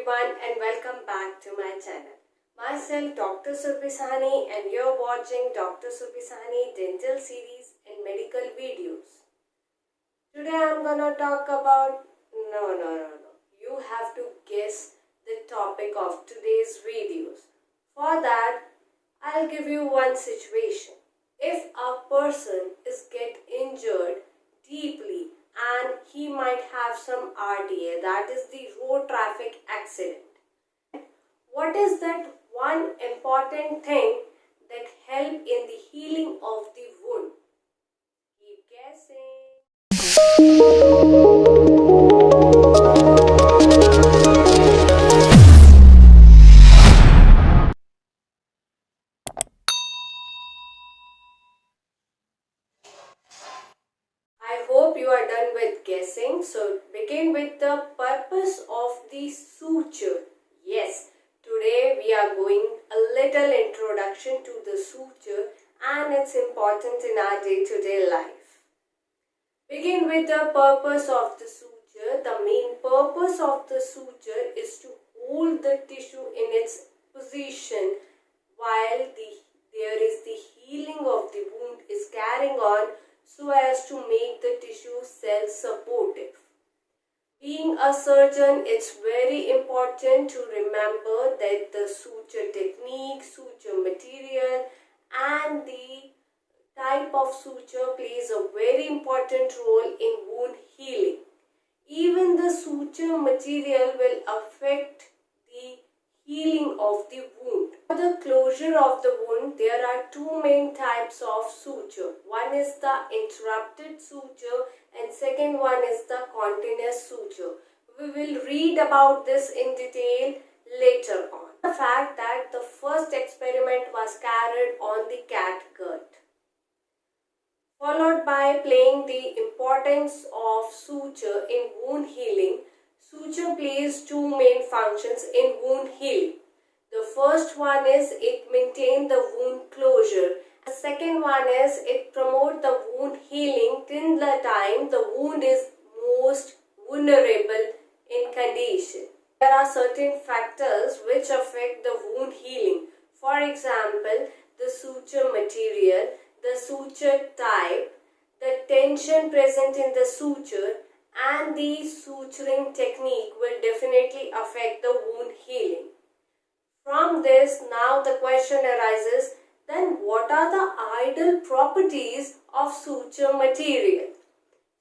everyone and welcome back to my channel. Myself Dr. Surbhi Sahni and you're watching Dr. Surbhi Sahni Dental Series and Medical Videos. Today I'm gonna talk about... No. You have to guess the topic of today's videos. For that, I'll give you one situation. If a person is get injured deeply and he might have some RTA, that is the road traffic accident. What is that one important thing that help in the healing of the wound? Keep guessing. I hope you are done with guessing. So begin with the purpose of the suture. Yes, today we are going a little introduction to the suture and its importance in our day-to-day life. Begin with the purpose of the suture. The main purpose of the suture is to hold the tissue in its position while there is the healing of the wound is carrying on, so as to make the tissue self-supportive. Being a surgeon, it's very important to remember that the suture technique, suture material and the type of suture plays a very important role in wound healing. Even the suture material will affect the healing of the wound. For the closure of the wound, there are two main types of suture. One is the interrupted suture and second one is the continuous suture. We will read about this in detail later on. The fact that the first experiment was carried on the catgut, followed by playing the importance of suture in wound healing. Suture plays two main functions in wound healing. The first one is it maintains the wound closure. The second one is it promotes the wound healing till the time the wound is most vulnerable in condition. There are certain factors which affect the wound healing. For example, the suture material, the suture type, the tension present in the suture and the suturing technique will definitely affect the wound healing. From this, now the question arises, then what are the ideal properties of suture material?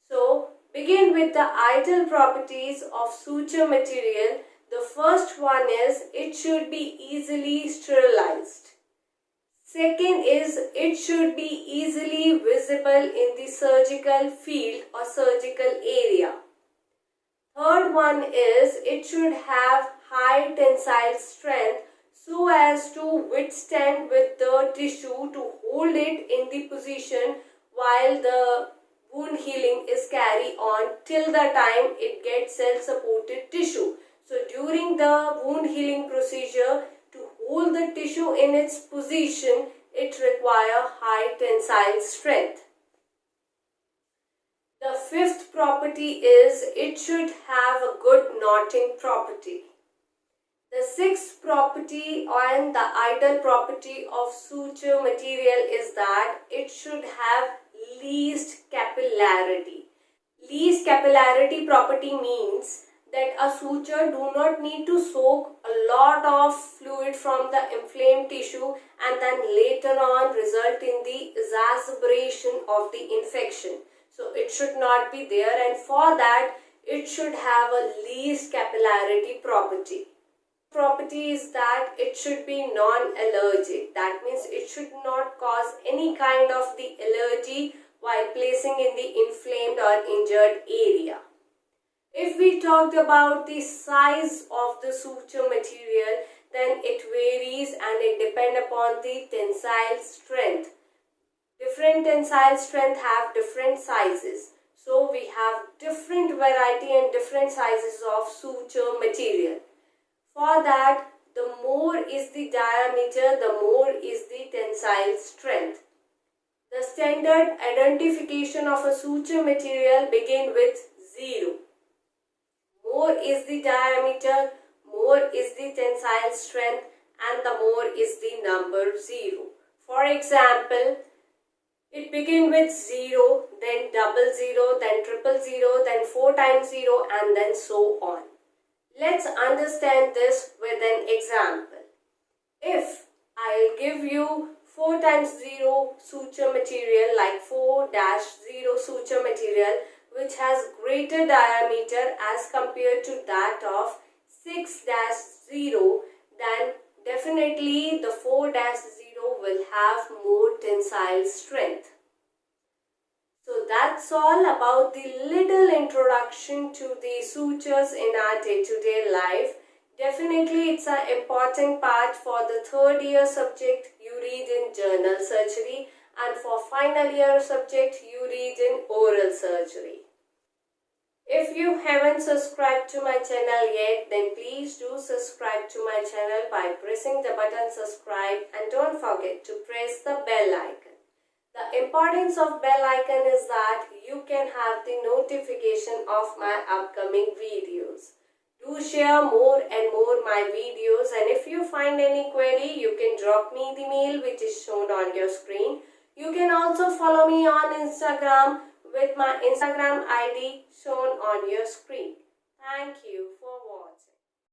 So, begin with the ideal properties of suture material. The first one is it should be easily sterilized. Second is it should be easily visible in the surgical field or surgical area. Third one is it should have high tensile strength so as to withstand with the tissue to hold it in the position while the wound healing is carried on till the time it gets self-supported tissue. So during the wound healing procedure, to hold the tissue in its position, it requires high tensile strength. The fifth property is it should have a good knotting property. The sixth property and the ideal property of suture material is that it should have least capillarity. Least capillarity property means that a suture do not need to soak a lot of fluid from the inflamed tissue and then later on result in the exacerbation of the infection. So it should not be there, and for that it should have a least capillarity property. Property is that it should be non-allergic. That means it should not cause any kind of the allergy while placing in the inflamed or injured area. If we talked about the size of the suture material, then it varies and it depends upon the tensile strength. Different tensile strength have different sizes. So we have different variety and different sizes of suture material. For that, the more is the diameter, the more is the tensile strength. The standard identification of a suture material begin with 0. More is the diameter, more more is the tensile strength and the more is the number 0. For example, it begins with 0, then double 0, then triple 0, then 4 times 0 and then so on. Let's understand this with an example. If I'll give you 4 times 0 suture material like 4-0 suture material which has greater diameter as compared to that of 6-0, then definitely the 4-0 will have more tensile strength. So that's all about the little introduction to the sutures in our day-to-day life. Definitely it's an important part for the third year subject you read in general surgery, and for final year subject you read in oral surgery. If you haven't subscribed to my channel yet, then please do subscribe to my channel by pressing the button subscribe, and don't forget to press the bell icon. The importance of bell icon is that you can have the notification of my upcoming videos. Do share more and more my videos, and if you find any query, you can drop me the mail which is shown on your screen. You can also follow me on Instagram with my Instagram ID shown on your screen. Thank you for watching.